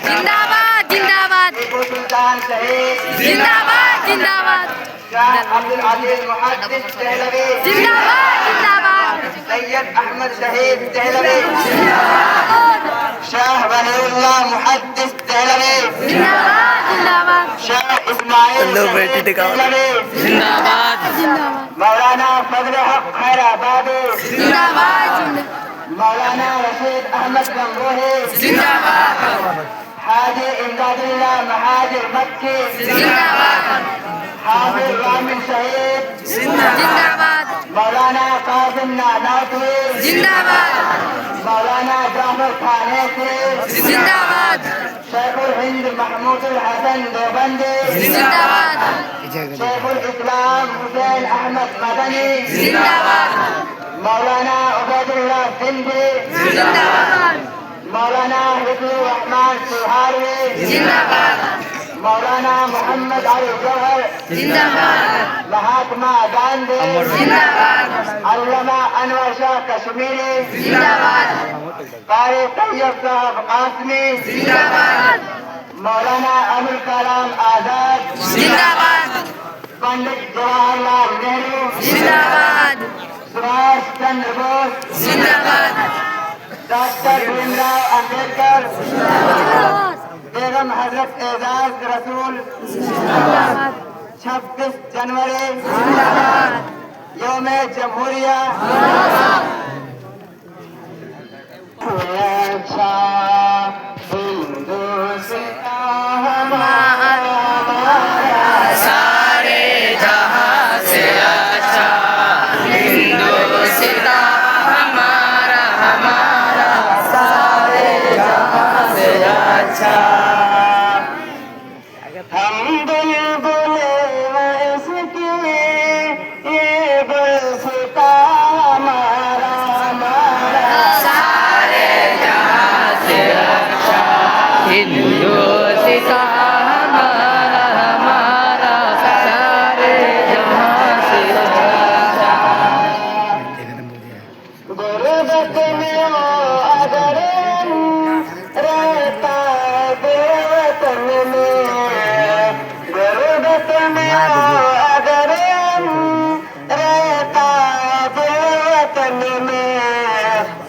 जिंदाबाद जिंदाबाद जिंदाबाद जिंदाबाद अब्दुल अजीज मुहद्दिस दहलवी जिंदाबाद जिंदाबाद सैयद अहमद शहीद दहलवी शाह वलीउल्लाह मुहद्दिस दहलवी जिंदाबाद जिंदाबाद शाह इस्माइल दहलवी जिंदाबाद मौलाना फजल हक खैराबादी जिंदाबाद मौलाना रशीद अहमद गंगोही जिंदाबाद हाजी इमदादुल्लाह महाजिर मक्की जिंदाबाद हाफिज रामिन शहीद जिंदाबाद मौलाना कासिम नानातवी जिंदाबाद मौलाना जाफर खानेसरी जिंदाबाद शेखुल हिंद महमूदुल हसन देवबंदी जिंदाबाद शेखुल इस्लाम हुसैन अहमद मदनी जिंदाबाद मौलाना उबैदुल्लाह सिंधी जिंदाबाद मौलाना हिफुर रहमान सुहारवी जिंदाबाद मौलाना मोहम्मद अली जौहर जिंदाबाद महात्मा गांधी जिंदाबाद अल्लामा अनवर शाह कश्मीरी जिंदाबाद कारी तैयब साहब कासमी जिंदाबाद मौलाना अबुल कलाम आजाद जिंदाबाद पंडित जवाहरलाल नेहरू जिंदाबाद सुभाष चंद्र बोस जिंदाबाद डॉक्टर भीमराव अम्बेडकर बेगम हजरत एजाज रसूल 26 जनवरी यौम जमहूरिया अच्छा हिंदुस्तान हमारा सारे जहां से अच्छा हिंदुस्तान हमारा हमारा सारे जहां से अच्छा हम बुलबुले इसके ये गुलसिता हमारा हमारा सारे जहां से अच्छा हिंदुस्तान हमारा हमारा सारे जहां से अच्छा गुरबत में हो अगर रहता बेवतन में गुरबत में हो अगर रहता बेवतन में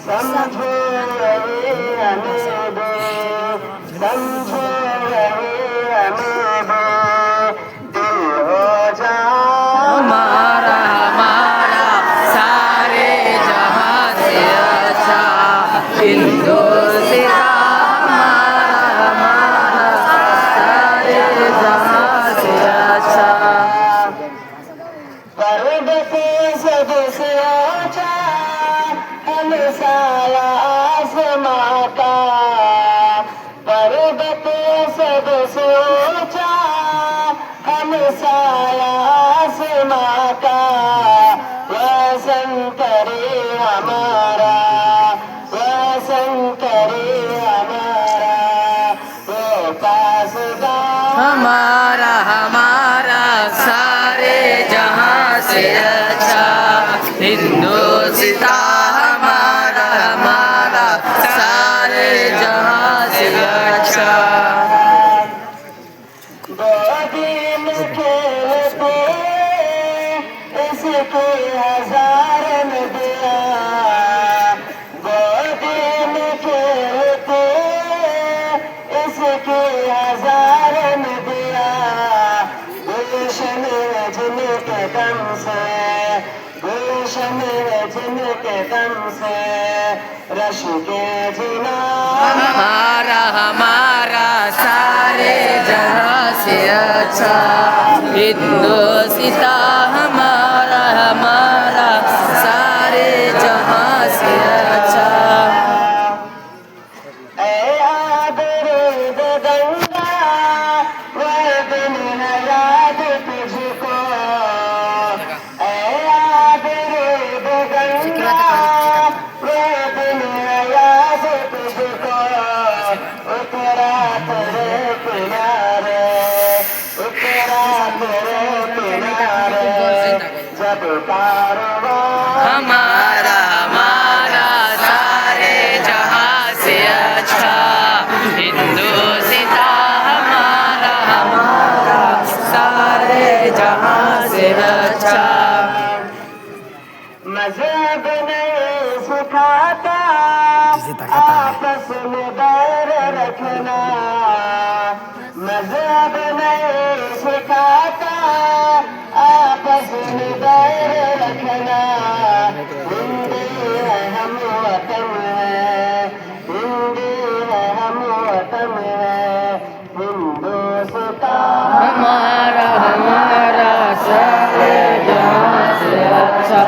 समझो रही हमें दो समझो रही हमें दो दिल हो जा हमारा हमारा सारे जहां से अच्छा हिंदुस्तान हमारा हमारा सारे जहां से अच्छा पर्वत सबसे ऊंचा हम साया आसमां का पर्वत सबसे ऊंचा हम साया आसमां का वसन करे हमारा वसन करे हमारा वो पासदार हमारा हमारा सारे जहां से अच्छा हिंदुस्तान हमारा हमारा सारे जहां से अच्छा गोदी में खेलते इसके हजार में दिया गोदी में खेलते इसके हजार में दिया गुलशन जिनके दम से गुलशन जिनके दम से रश के जिना हमारा हमारा सारे जहां से अच्छा हिंदुस्तान हमारा हमारा सारे जहां से अच्छा ऐ आबरूद गंगा वह दिन है याद तुझको ऐ आबरूद गंगा मजहब नहीं सिखाता आपस में बैर रखना, मजहब नहीं सिखाता आपस में बैर रखना। हिंदी है हम वतन है, हिंदी है हम वतन है, हिंदुस्तान हमारा हमारा सारे जहां से अच्छा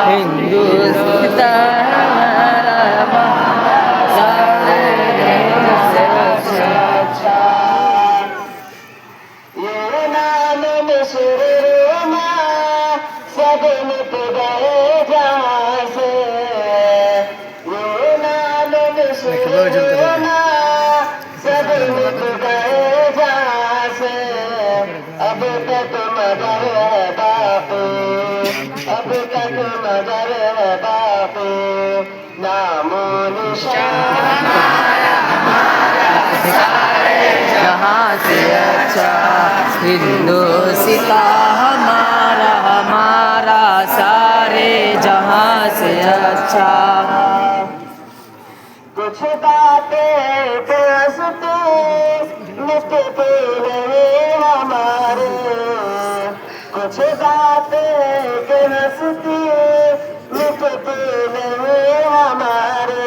हिंदुस्तान हमारा हमारा सारे जहां से अच्छा। ये नाम मिसरूमा सब मिट गए जहाँ से, ये नाम मिसरूमा सब मिट गए जहाँ से। अब तक मगर है बापू, अब तक मगर है बापू, नामो निशान जहां से अच्छा हिंदुस्तान हमारा हमारा सारे जहां से अच्छा। कुछ बातें हंसते मिटते नहीं हमारे, कुछ बातें हंसती मिटते नहीं हमारे।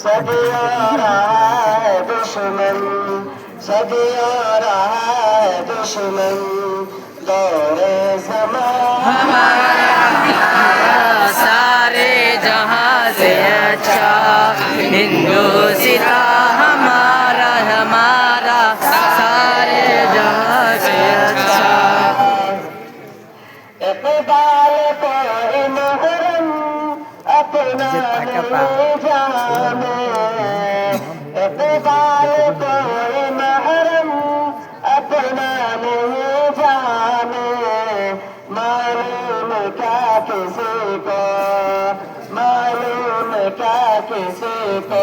सदियों रहा है दुश्मन, सदियों रहा है दुश्मन, दौरे ज़माना हमारा सारे जहां से अच्छा हिंदुस्तान हमारा हमारा सारे जहां से अच्छा। इक़बाल कोई मुहर्रम अपना नहीं जाने, इक़बाल कोई मुहर्रम अपना नहीं जाने। मालूम क्या किसी को, मालूम क्या किसी को,